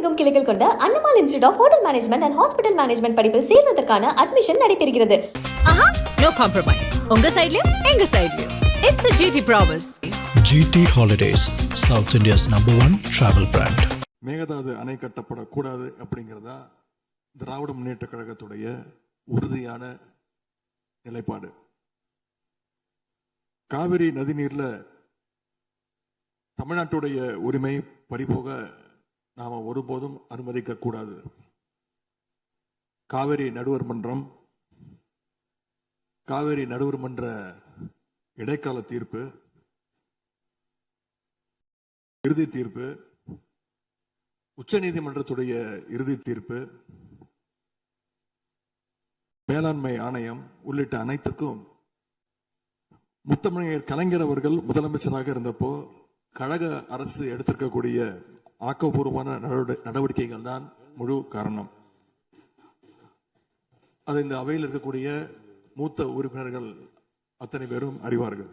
எங்கும் கிளைகள் கொண்ட Annamal institute of hotel management and hospital management படிப்பில் சேர்வதற்கான அட்மிஷன் நடைபெறுகிறது. No compromise. உங்க சைடுலயும் எங்க சைடுலயும். It's a GT promise. GT Holidays, South India's #1 travel brand. Mekedatu அணை கட்டப்படக்கூடாது அப்படிங்கிறதா திராவிட முன்னேற்ற கழகத்துடைய உறுதியான நிலைப்பாடு. காவிரி நதிநீர்ல தமிழ்நாட்டுடைய உரிமை பறிபோக நாம ஒருபோதும் அனுமதிக்க கூடாது. காவிரி நடுவர் மன்றம், காவிரி நடுவர் மன்ற இடைக்கால தீர்ப்பு, இறுதி தீர்ப்பு, உச்ச நீதிமன்றத்துடைய இறுதி தீர்ப்பு, மேலாண்மை ஆணையம் உள்ளிட்ட அனைத்துக்கும் முத்தமிழர் கலைஞர் அவர்கள் முதலமைச்சராக இருந்தப்போ கழக அரசு எடுத்திருக்கக்கூடிய ஆக்கப்பூர்வமான நடவடிக்கைகள் தான் முழு காரணம். அது இந்த அவையில் இருக்கக்கூடிய மூத்த உறுப்பினர்கள் அத்தனை பேரும் அறிவார்கள்.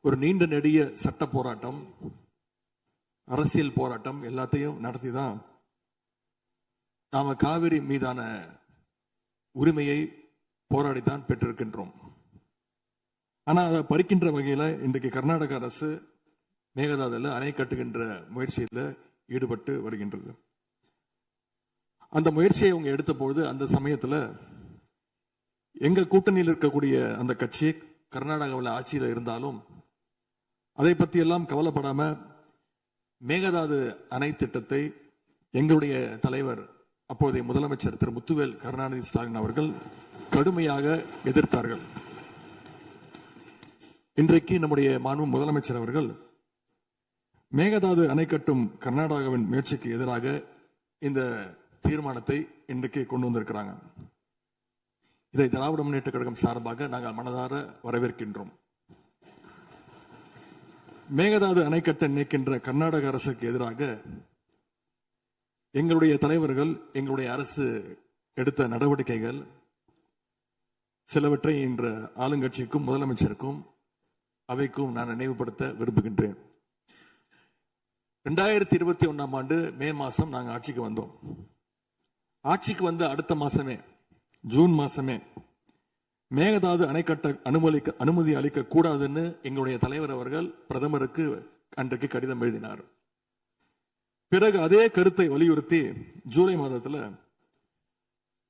ஒரு நீண்ட நெடிய சட்ட போராட்டம், அரசியல் போராட்டம் எல்லாத்தையும் நடத்தி தான் நாம காவிரி மீதான உரிமையை போராடித்தான் பெற்றிருக்கின்றோம். ஆனா அதை பறிக்கின்ற வகையில இன்றைக்கு கர்நாடக அரசு மேகதாதுல அணை கட்டுகின்ற முயற்சியில் ஈடுபட்டு வருகின்றது. அந்த முயற்சியை அவங்க எடுத்த பொழுது அந்த சமயத்துல எங்க கூட்டணியில் இருக்கக்கூடிய அந்த கட்சி கர்நாடகாவில் ஆட்சியில் இருந்தாலும் அதை பத்தி எல்லாம் கவலைப்படாம மேகதாது அணை திட்டத்தை எங்களுடைய தலைவர் அப்போதைய முதலமைச்சர் திரு முத்துவேல் கருணாநிதி ஸ்டாலின் அவர்கள் கடுமையாக எதிர்த்தார்கள். இன்றைக்கு நம்முடைய மாண்பு முதலமைச்சர் அவர்கள் மேகதாது அணை கட்டும் கர்நாடகாவின் முயற்சிக்கு எதிராக இந்த தீர்மானத்தை இன்றைக்கு கொண்டு வந்திருக்கிறாங்க. இதை திராவிட முன்னேற்ற கழகம் சார்பாக நாங்கள் மனதார வரவேற்கின்றோம். மேகதாது அணை கட்ட நினைக்கின்ற கர்நாடக அரசுக்கு எதிராக எங்களுடைய தலைவர்கள், எங்களுடைய அரசு எடுத்த நடவடிக்கைகள் சிலவற்றை இன்று ஆளுங்கட்சிக்கும் முதலமைச்சருக்கும் அவைக்கும் நான் நினைவுபடுத்த விரும்புகின்றேன். 2021 ஆண்டு மே மாசம் நாங்கள் ஆட்சிக்கு வந்தோம். ஆட்சிக்கு வந்த அடுத்த மாசமே, ஜூன் மாசமே மேகதாது அணை கட்ட அனுமதி அளிக்க கூடாதுன்னு எங்களுடைய தலைவர் அவர்கள் பிரதமருக்கு அன்றைக்கு கடிதம் எழுதினார். பிறகு அதே கருத்தை வலியுறுத்தி ஜூலை மாதத்துல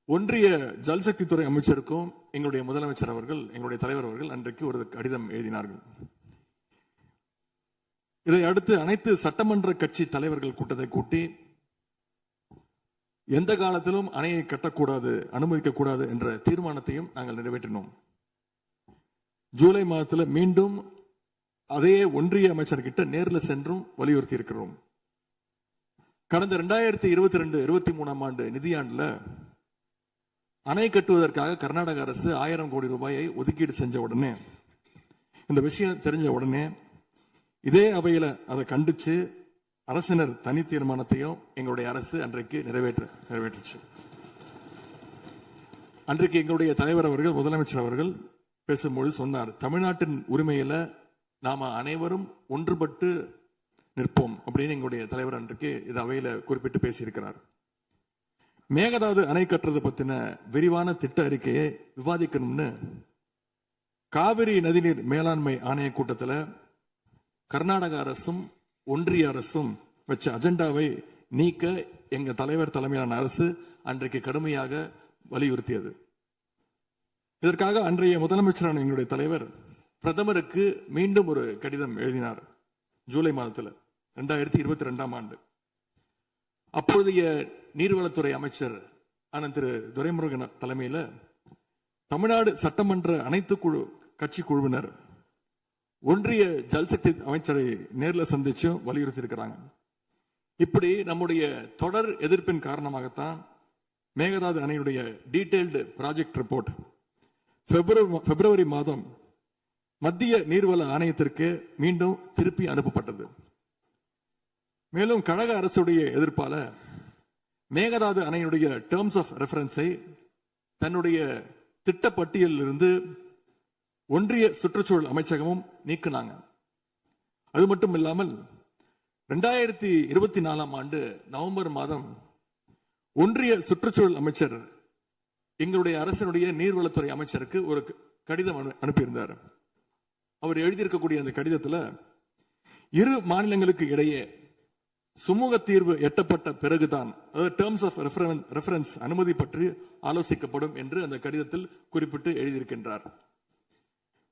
ஒன்றிய ஜல்சக்தி துறை அமைச்சருக்கும் எங்களுடைய முதலமைச்சர் அவர்கள், எங்களுடைய தலைவர் அவர்கள் அன்றைக்கு ஒரு கடிதம் எழுதினார்கள். இதை அடுத்து அனைத்து சட்டமன்ற கட்சி தலைவர்கள் கூட்டத்தை கூட்டி எந்த காலத்திலும் அணையை கட்டக்கூடாது, அனுமதிக்க கூடாது என்ற தீர்மானத்தையும் நாங்கள் நிறைவேற்றினோம். ஜூலை மாதத்தில் மீண்டும் அதே ஒன்றிய அமைச்சர்கிட்ட நேரில் சென்றும் வலியுறுத்தி இருக்கிறோம். கடந்த 2022-23 ஆண்டு நிதியாண்டுல அணை கட்டுவதற்காக கர்நாடக அரசு 1000 கோடி ரூபாயை ஒதுக்கீடு செஞ்ச உடனே, இந்த விஷயம் தெரிஞ்ச உடனே இதே அவையில அதை கண்டிச்சு அரசினர் தனி தீர்மானத்தையும் எங்களுடைய அரசு அன்றைக்கு நிறைவேற்றுச்சு. அன்றைக்கு எங்களுடைய தலைவர் அவர்கள், முதலமைச்சர் அவர்கள் பேசும்போது சொன்னார், தமிழ்நாட்டின் உரிமையில நாம அனைவரும் ஒன்றுபட்டு நிற்போம் அப்படின்னு எங்களுடைய தலைவர் அன்றைக்கு இது அவையில குறிப்பிட்டு பேசியிருக்கிறார். மேகதாது அணை கட்டுறது பத்தின விரிவான திட்ட அறிக்கையை விவாதிக்கணும்னு காவிரி நதிநீர் மேலாண்மை ஆணைய கூட்டத்தில் கர்நாடக அரசும் ஒன்றிய அரசும் வச்ச அஜெண்டாவை நீக்க எங்க தலைவர் தலைமையிலான அரசு அன்றைக்கு கடுமையாக வலியுறுத்தியது. இதற்காக அன்றைய முதலமைச்சரான எங்களுடைய தலைவர் பிரதமருக்கு மீண்டும் ஒரு கடிதம் எழுதினார் ஜூலை மாதத்தில் 2022 ஆண்டு. அப்போதைய நீர்வளத்துறை அமைச்சர் ஆனந்த் திரு துரைமுருகன் தலைமையில தமிழ்நாடு சட்டமன்ற அனைத்து கட்சி குழுவினர் ஒன்றிய ஜல்சக்தி அமைச்சரை நேரில் சந்திச்சு வலியுறுத்தி இருக்கிறாங்க. இப்படி நம்முடைய தொடர் எதிர்ப்பின் காரணமாகத்தான் மேகதாது அணையுடைய டீடைல்டு ப்ராஜெக்ட் ரிப்போர்ட் பிப்ரவரி மாதம் மத்திய நீர்வள ஆணையத்திற்கு மீண்டும் திருப்பி அனுப்பப்பட்டது. மேலும் கழக அரசுடைய எதிர்ப்பால மேகதாது அணையுடைய டேர்ம்ஸ் ஆஃப் ரெஃபரன்ஸை தன்னுடைய திட்டப்பட்டியலில் இருந்து ஒன்றிய சுற்றுச்சூழல் அமைச்சகமும் நீக்கினாங்க. அது மட்டும் இல்லாமல் 2024 நவம்பர் மாதம் ஒன்றிய சுற்றுச்சூழல் அமைச்சர் எங்களுடைய அரசினுடைய நீர்வளத்துறை அமைச்சருக்கு ஒரு கடிதம் அனுப்பியிருந்தார். அவர் எழுதியிருக்கக்கூடிய அந்த கடிதத்துல இரு மாநிலங்களுக்கு இடையே சுமூக தீர்வு எட்டப்பட்ட பிறகுதான், அதாவது டேர்ம்ஸ் ஆஃப் ரெஃபரன்ஸ் அனுமதி பற்றி ஆலோசிக்கப்படும் என்று அந்த கடிதத்தில் குறிப்பிட்டு எழுதியிருக்கின்றார்.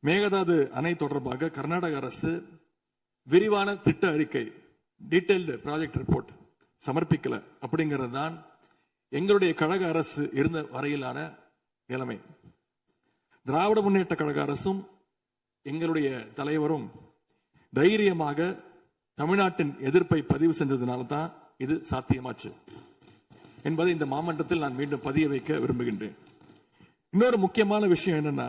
மேகதாது அணை தொடர்பாக கர்நாடக அரசு விரிவான திட்ட அறிக்கை, டீடைல்டு ப்ராஜெக்ட் ரிப்போர்ட் சமர்ப்பிக்கல அப்படிங்கிறது தான் எங்களுடைய கழக அரசு இருந்த வரையிலான நிலைமை. திராவிட முன்னேற்ற கழக அரசும் எங்களுடைய தலைவரும் தைரியமாக தமிழ்நாட்டின் எதிர்ப்பை பதிவு செஞ்சதுனால தான் இது சாத்தியமாச்சு என்பதை இந்த மாமன்றத்தில் நான் மீண்டும் பதிய வைக்க விரும்புகின்றேன். இன்னொரு முக்கியமான விஷயம் என்னன்னா,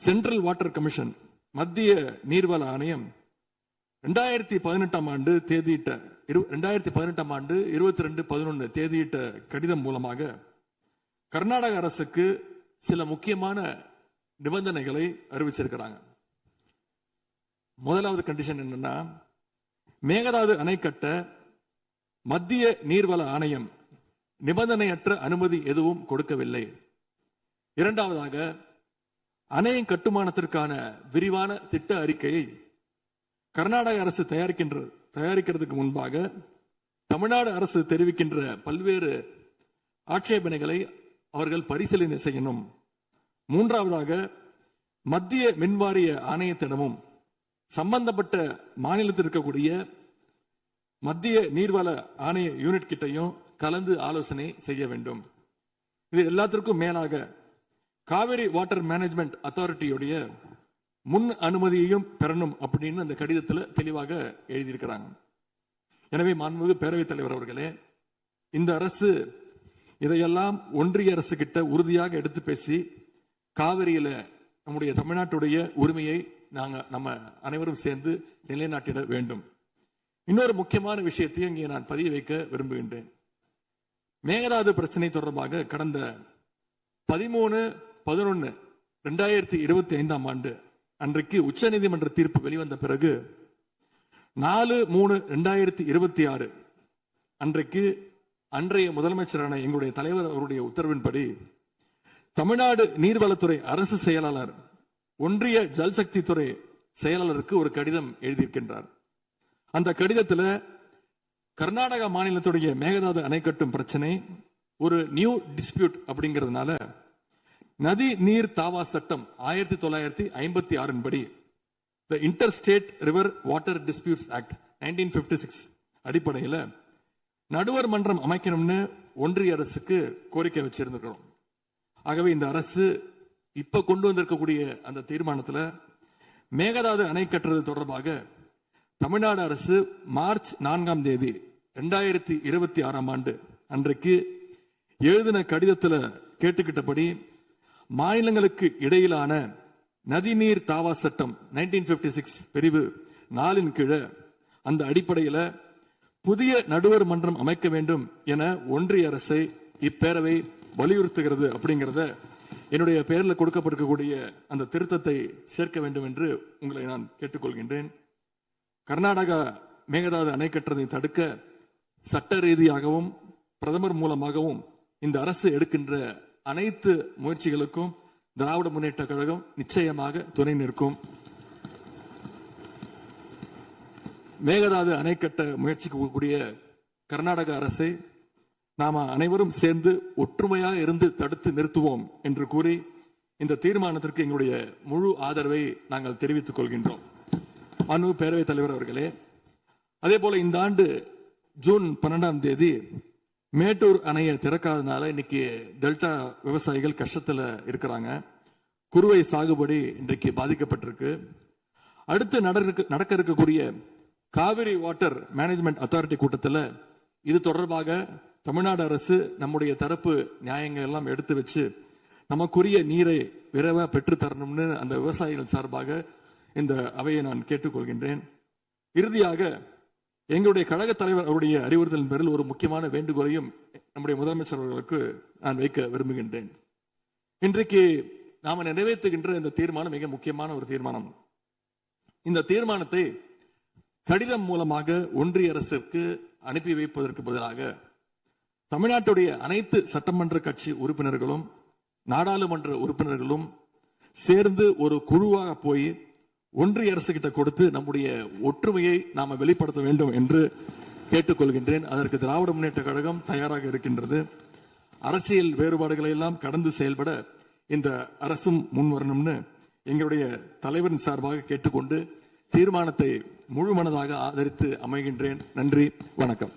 சென்ட்ரல் வாட்டர் கமிஷன், மத்திய நீர்வள ஆணையம் 2018 ஆண்டு தேதியிட்ட 2018 ஆண்டு 22/11 தேதியிட்ட கடிதம் மூலமாக கர்நாடக அரசுக்கு சில முக்கியமான நிபந்தனைகளை அறிவிச்சிருக்கிறாங்க. முதலாவது கண்டிஷன் என்னன்னா, மேகதாது அணை கட்ட மத்திய நீர்வள ஆணையம் நிபந்தனையற்ற அனுமதி எதுவும் கொடுக்கவில்லை. இரண்டாவதாக, அணையின் கட்டுமானத்திற்கான விரிவான திட்ட அறிக்கையை கர்நாடக அரசு தயாரிக்கிறதுக்கு முன்பாக தமிழ்நாடு அரசு தெரிவிக்கின்ற பல்வேறு ஆட்சேபனைகளை அவர்கள் பரிசீலனை செய்யணும். மூன்றாவதாக, மத்திய மின்வாரிய ஆணையத்திடமும் சம்பந்தப்பட்ட மாநிலத்தில் இருக்கக்கூடிய மத்திய நீர்வள ஆணைய யூனிட் கிட்டையும் கலந்து ஆலோசனை செய்ய வேண்டும். இது எல்லாத்திற்கும் மேலாக காவிரி வாட்டர் மேனேஜ்மெண்ட் அத்தாரிட்டியுடைய முன் அனுமதியையும் பெறணும் அப்படின்னு அந்த கடிதத்தில் தெளிவாக எழுதியிருக்கிறாங்க. எனவே மாண்புமிகு பேரவைத் தலைவர் அவர்களே, இந்த அரசு இதையெல்லாம் ஒன்றிய அரசு கிட்ட உறுதியாக எடுத்து பேசி காவிரியில நம்முடைய தமிழ்நாட்டுடைய உரிமையை நம்ம அனைவரும் சேர்ந்து நிலைநாட்டிட வேண்டும். இன்னொரு முக்கியமான விஷயத்தையும் இங்கே நான் பதிய வைக்க விரும்புகின்றேன். மேகதாது பிரச்சனை தொடர்பாக கடந்த 13/11/2025 ஆண்டு அன்றைக்கு உச்சநீதிமன்ற தீர்ப்பு வெளிவந்த பிறகு 4/3/2026 அன்றைக்கு அன்றைய முதலமைச்சரான எங்களுடைய தலைவர் அவருடைய உத்தரவின்படி தமிழ்நாடு நீர்வளத்துறை அரசு செயலாளர் ஒன்றிய ஜல்சக்தி துறை செயலாளருக்கு ஒரு கடிதம் எழுதியிருக்கின்றார். அந்த கடிதத்தில் கர்நாடக மாநிலத்துடைய மேகதாது அணை கட்டும் பிரச்சனை ஒரு நியூ டிஸ்பியூட் அப்படிங்கிறதுனால நதி நீர் தாவா சட்டம் 1956 படி the interstate river water disputes act 1956 அடிப்படையில் நடுவர் மன்றம் அமைக்கணும்னு ஒன்றிய அரசுக்கு கோரிக்கை வச்சிருந்திருக்கிறோம். ஆகவே இந்த அரசு இப்ப கொண்டு வந்திருக்கக்கூடிய அந்த தீர்மானத்தில் மேகதாது அணை கட்டுறது தொடர்பாக தமிழ்நாடு அரசு மார்ச் 4ஆம் தேதி 2026 ஆண்டு அன்றைக்கு எழுதின கடிதத்தில் கேட்டுக்கிட்டபடி மாநிலங்களுக்கு இடையிலான நதிநீர் தாவா சட்டம் 1956 பிரிவு 4 கீழே அந்த அடிப்படையில் புதிய நடுவர் மன்றம் அமைக்க வேண்டும் என ஒன்றிய அரசை இப்பேரவை வலியுறுத்துகிறது அப்படிங்கிறத என்னுடைய பெயரில் கொடுக்கப்பட்டிருக்கக்கூடிய அந்த திருத்தத்தை சேர்க்க வேண்டும் என்று உங்களை நான் கேட்டுக்கொள்கின்றேன். கர்நாடகா மேகதாது அணை கட்டுறதை தடுக்க சட்ட ரீதியாகவும் பிரதமர் மூலமாகவும் இந்த அரசு எடுக்கின்ற அனைத்து முயற்சிகளுக்கும் திராவிட முன்னேற்ற கழகம் நிச்சயமாக துணை நிற்கும். மேகதாது அணை கட்ட முயற்சிக்கக்கூடிய கர்நாடக அரசை நாம அனைவரும் சேர்ந்து ஒற்றுமையாக இருந்து தடுத்து நிறுத்துவோம் என்று கூறி இந்த தீர்மானத்திற்கு எங்களுடைய முழு ஆதரவை நாங்கள் தெரிவித்துக் கொள்கின்றோம். மாண்புமிகு பேரவைத் தலைவர் அவர்களே, அதே போல இந்த ஆண்டு ஜூன் 12ஆம் தேதி மேட்டூர் அணையை திறக்காதனால இன்னைக்கு டெல்டா விவசாயிகள் கஷ்டத்தில் இருக்கிறாங்க. குறுவை சாகுபடி இன்றைக்கு பாதிக்கப்பட்டிருக்கு. அடுத்து நடக்க இருக்கக்கூடிய காவிரி வாட்டர் மேனேஜ்மெண்ட் அத்தாரிட்டி கூட்டத்தில் இது தொடர்பாக தமிழ்நாடு அரசு நம்முடைய தரப்பு நியாயங்கள் எல்லாம் எடுத்து வச்சு நமக்குரிய நீரை விரைவாக பெற்று தரணும்னு அந்த விவசாயிகள் சார்பாக இந்த அவையை நான் கேட்டுக்கொள்கின்றேன். இறுதியாக எங்களுடைய கழக தலைவர் அவருடைய அறிவுறுத்தலின் பேரில் ஒரு முக்கியமான வேண்டுகோளையும் நம்முடைய முதலமைச்சர் அவர்களுக்கு நான் வைக்க விரும்புகின்றேன். இன்றைக்கு நாம நிறைவேற்றுகின்ற இந்த தீர்மானம் மிக முக்கியமான ஒரு தீர்மானம். இந்த தீர்மானத்தை கடிதம் மூலமாக ஒன்றிய அரசுக்கு அனுப்பி வைப்பதற்கு பதிலாக தமிழ்நாட்டுடைய அனைத்து சட்டமன்ற கட்சி உறுப்பினர்களும் நாடாளுமன்ற உறுப்பினர்களும் சேர்ந்து ஒரு குழுவாக போய் ஒன்றிய அரசு கிட்ட கொடுத்து நம்முடைய ஒற்றுமையை நாம வெளிப்படுத்த வேண்டும் என்று கேட்டுக்கொள்கின்றேன். அதற்கு திராவிட முன்னேற்ற கழகம் தயாராக இருக்கின்றது. அரசியல் வேறுபாடுகளை எல்லாம் கடந்து செயல்பட இந்த அரசும் முன்வரணும்னு எங்களுடைய தலைவரின் சார்பாக கேட்டுக்கொண்டு தீர்மானத்தை முழுமனதாக ஆதரித்து அமைகின்றேன். நன்றி, வணக்கம்.